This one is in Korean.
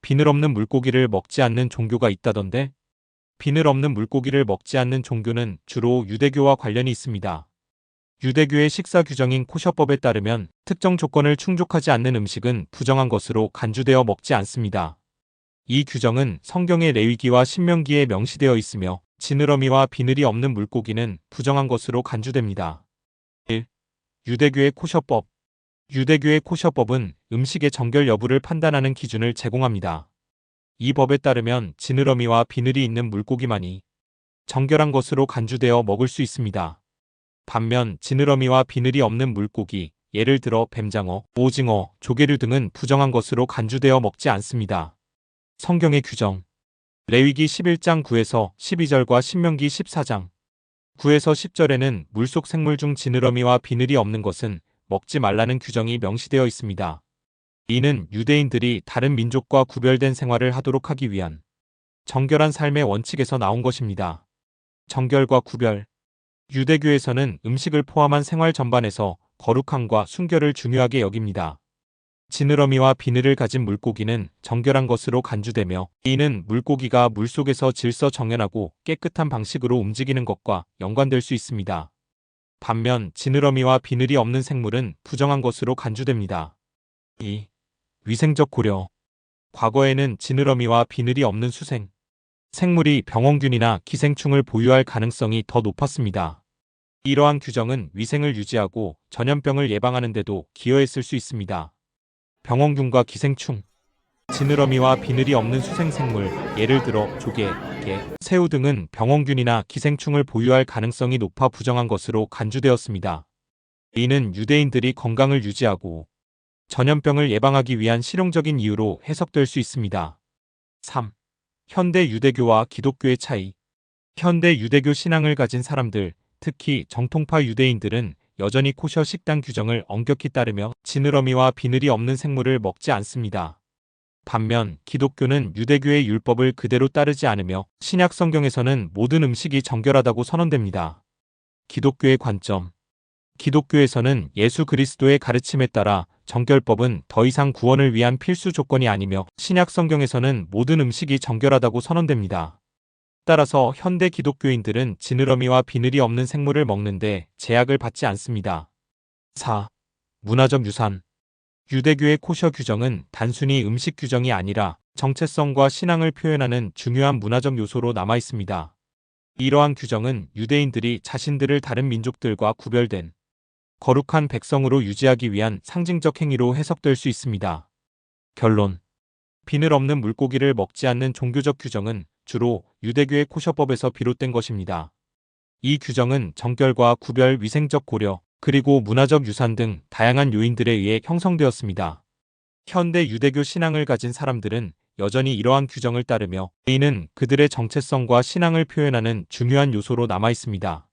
비늘 없는 물고기를 먹지 않는 종교가 있다던데? 비늘 없는 물고기를 먹지 않는 종교는 주로 유대교와 관련이 있습니다. 유대교의 식사 규정인 코셔법에 따르면 특정 조건을 충족하지 않는 음식은 부정한 것으로 간주되어 먹지 않습니다. 이 규정은 성경의 레위기와 신명기에 명시되어 있으며 지느러미와 비늘이 없는 물고기는 부정한 것으로 간주됩니다. 1. 유대교의 코셔법. 유대교의 코셔법은 음식의 정결 여부를 판단하는 기준을 제공합니다. 이 법에 따르면 지느러미와 비늘이 있는 물고기만이 정결한 것으로 간주되어 먹을 수 있습니다. 반면 지느러미와 비늘이 없는 물고기, 예를 들어 뱀장어, 오징어, 조개류 등은 부정한 것으로 간주되어 먹지 않습니다. 성경의 규정. 레위기 11장 9에서 12절과 신명기 14장 9에서 10절에는 물속 생물 중 지느러미와 비늘이 없는 것은 먹지 말라는 규정이 명시되어 있습니다. 이는 유대인들이 다른 민족과 구별된 생활을 하도록 하기 위한 정결한 삶의 원칙에서 나온 것입니다. 정결과 구별. 유대교에서는 음식을 포함한 생활 전반에서 거룩함과 순결을 중요하게 여깁니다. 지느러미와 비늘을 가진 물고기는 정결한 것으로 간주되며 이는 물고기가 물속에서 질서 정연하고 깨끗한 방식으로 움직이는 것과 연관될 수 있습니다. 반면 지느러미와 비늘이 없는 생물은 부정한 것으로 간주됩니다. 2. 위생적 고려. 과거에는 지느러미와 비늘이 없는 수생 생물이 병원균이나 기생충을 보유할 가능성이 더 높았습니다. 이러한 규정은 위생을 유지하고 전염병을 예방하는 데도 기여했을 수 있습니다. 병원균과 기생충. 지느러미와 비늘이 없는 수생생물, 예를 들어 조개, 게, 새우 등은 병원균이나 기생충을 보유할 가능성이 높아 부정한 것으로 간주되었습니다. 이는 유대인들이 건강을 유지하고 전염병을 예방하기 위한 실용적인 이유로 해석될 수 있습니다. 3. 현대 유대교와 기독교의 차이. 현대 유대교 신앙을 가진 사람들, 특히 정통파 유대인들은 여전히 코셔 식단 규정을 엄격히 따르며 지느러미와 비늘이 없는 생물을 먹지 않습니다. 반면 기독교는 유대교의 율법을 그대로 따르지 않으며 신약 성경에서는 모든 음식이 정결하다고 선언됩니다. 기독교의 관점. 기독교에서는 예수 그리스도의 가르침에 따라 정결법은 더 이상 구원을 위한 필수 조건이 아니며 신약 성경에서는 모든 음식이 정결하다고 선언됩니다. 따라서 현대 기독교인들은 지느러미와 비늘이 없는 생물을 먹는데 제약을 받지 않습니다. 4. 문화적 유산. 유대교의 코셔 규정은 단순히 음식 규정이 아니라 정체성과 신앙을 표현하는 중요한 문화적 요소로 남아 있습니다. 이러한 규정은 유대인들이 자신들을 다른 민족들과 구별된 거룩한 백성으로 유지하기 위한 상징적 행위로 해석될 수 있습니다. 결론. 비늘 없는 물고기를 먹지 않는 종교적 규정은 주로 유대교의 코셔법에서 비롯된 것입니다. 이 규정은 정결과 구별, 위생적 고려, 그리고 문화적 유산 등 다양한 요인들에 의해 형성되었습니다. 현대 유대교 신앙을 가진 사람들은 여전히 이러한 규정을 따르며 이는 그들의 정체성과 신앙을 표현하는 중요한 요소로 남아 있습니다.